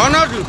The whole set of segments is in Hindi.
ना जी।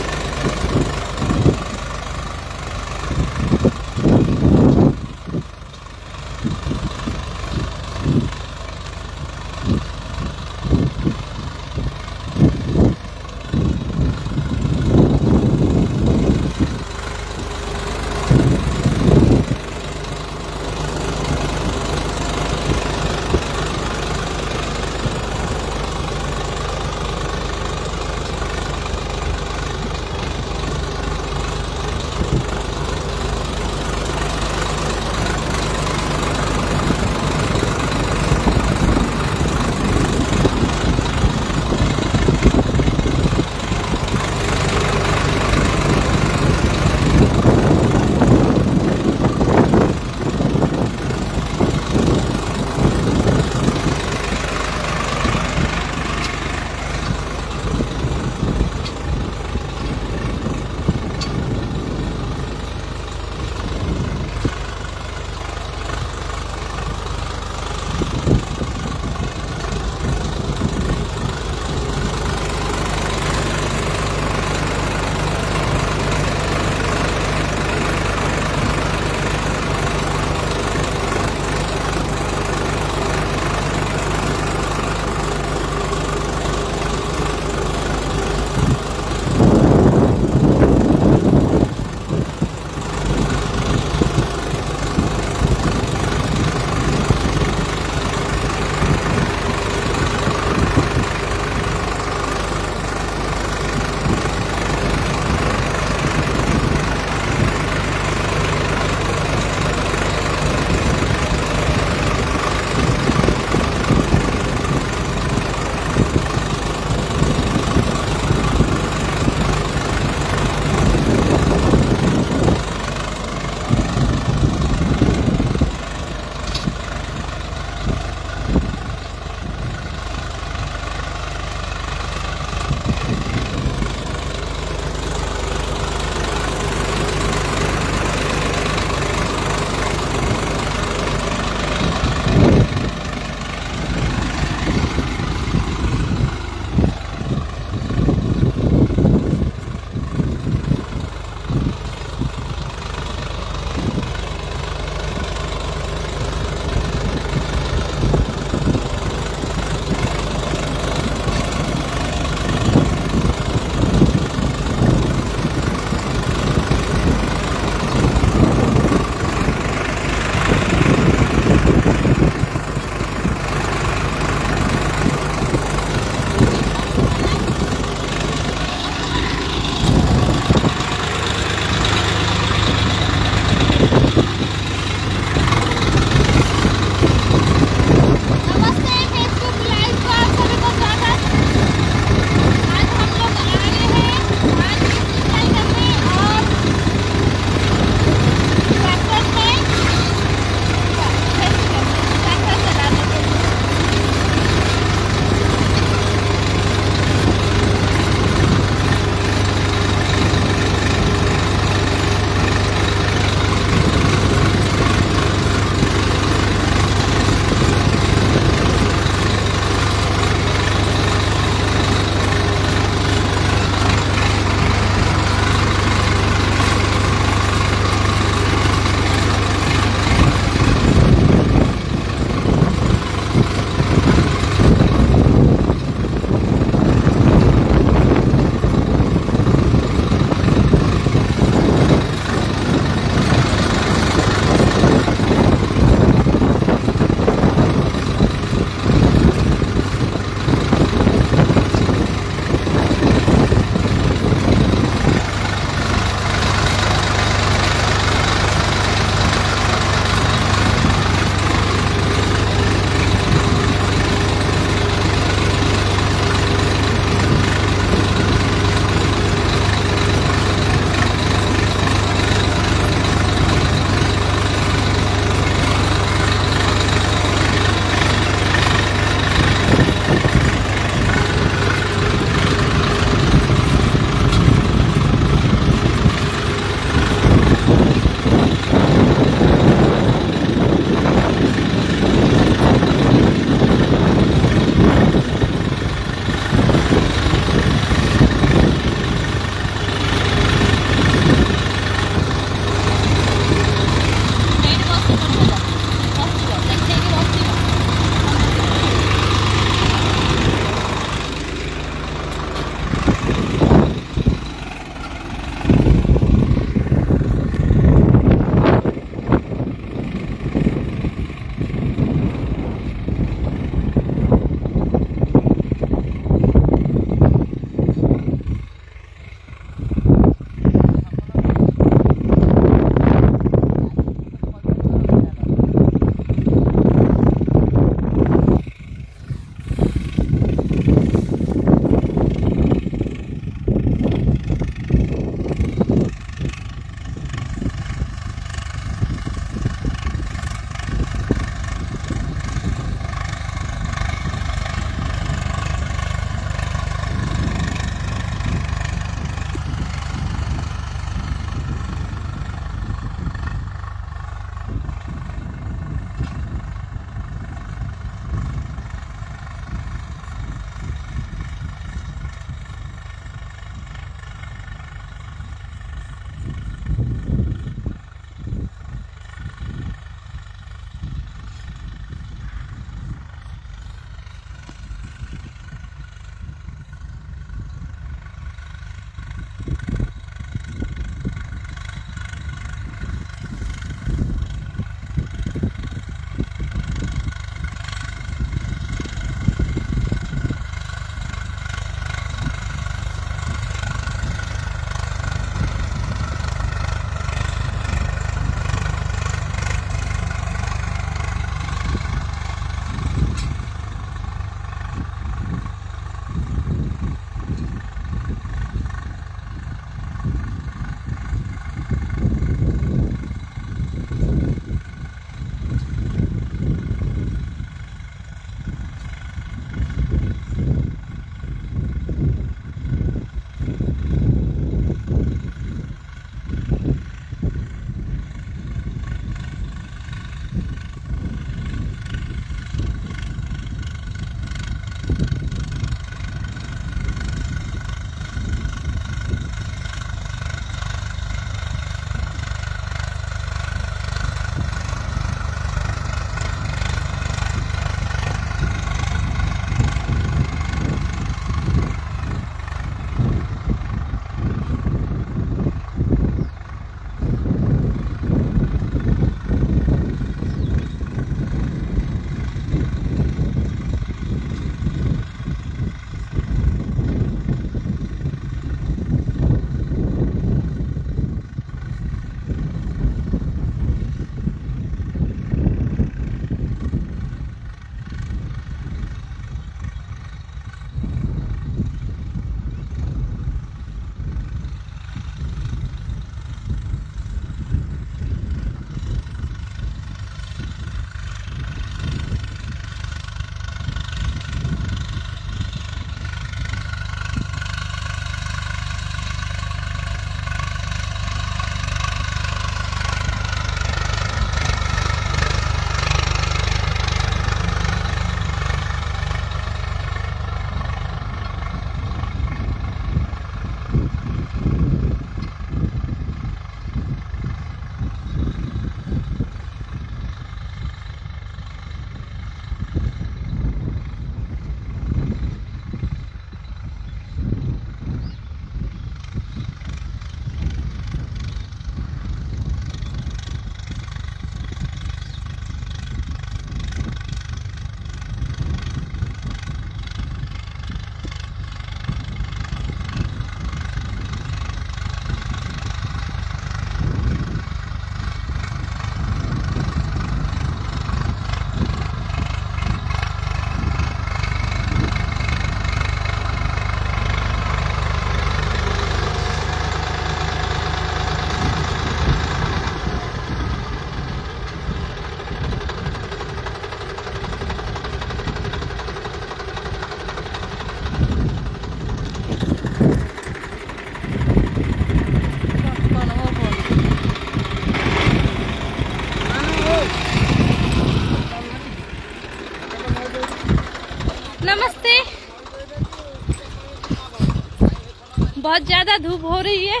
बहुत ज़्यादा धूप हो रही है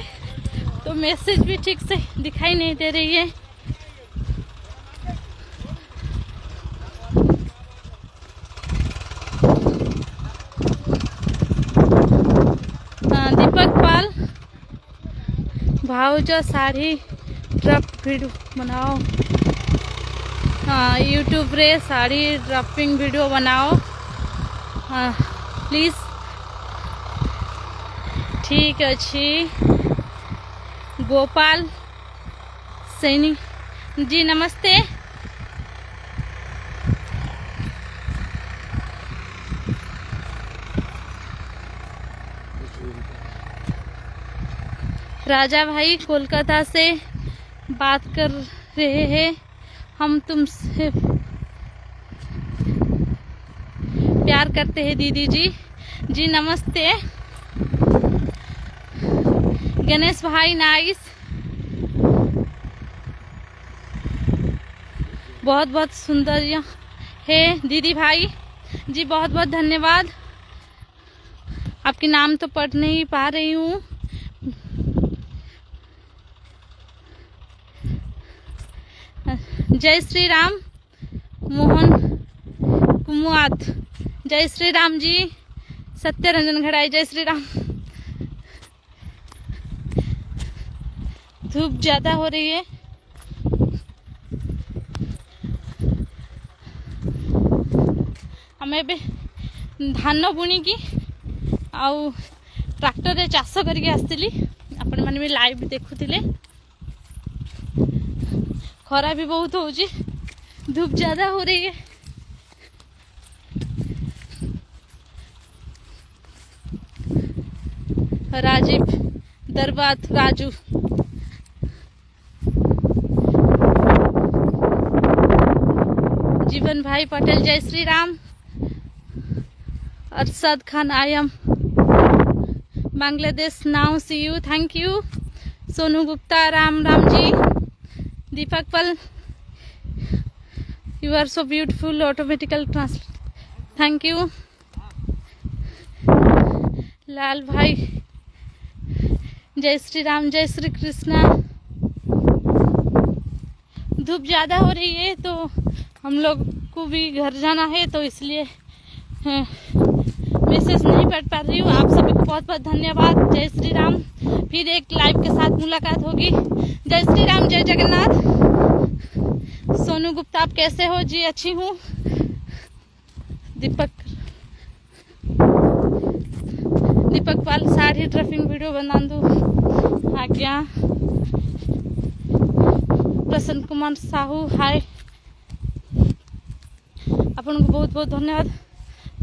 तो मैसेज भी ठीक से दिखाई नहीं दे रही है। दीपक पाल भाउज साड़ी ड्रप वीडियो बनाओ। हाँ यूट्यूब रे साड़ी ड्रपिंग वीडियो बनाओ। हाँ प्लीज ठीक अच्छी। गोपाल सैनी जी नमस्ते। राजा भाई कोलकाता से बात कर रहे हैं, हम तुमसे प्यार करते हैं दीदी जी। जी नमस्ते। गणेश भाई नाइस, बहुत बहुत सुंदर है दीदी भाई जी, बहुत बहुत धन्यवाद। आपके नाम तो पढ़ नहीं पा रही हूँ। जय श्री राम मोहन कुमुआत, जय श्री राम जी। सत्यरंजन घड़ाई जय श्री राम। धूप ज्यादा हो रही है। हमें भी धान बुणी की आउ ट्रैक्टर रे चाष करके आसली, आपण मैंने भी लाइव देखुले। खरा भी बहुत होची, धूप ज्यादा हो रही है। राजीव दरबार राजू जीवन भाई पटेल जय Shri Ram. Arshad Khan I am Bangladesh now see you, thank you. Sonu Gupta Ram Ram ji. Deepak Pal you are so beautiful automatical translate, thank you. Lal भाई जय श्री राम जय श्री कृष्णा। धूप ज़्यादा हो रही है तो हम लोग को भी घर जाना है, तो इसलिए मैसेज नहीं पढ़ पा रही हूँ। आप सभी को बहुत बहुत धन्यवाद। जय श्री राम। फिर एक लाइव के साथ मुलाकात होगी। जय श्री राम जय जगन्नाथ। सोनू गुप्ता आप कैसे हो जी? अच्छी हूँ। दीपक पाल साड़ी ड्रपिंग वीडियो बना दो आज्ञा। प्रसन्न कुमार साहू हाय, आपन को बहुत बहुत धन्यवाद।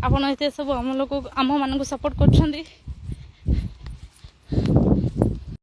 आपन एते सब आम लोग आम मान सपोर्ट कर।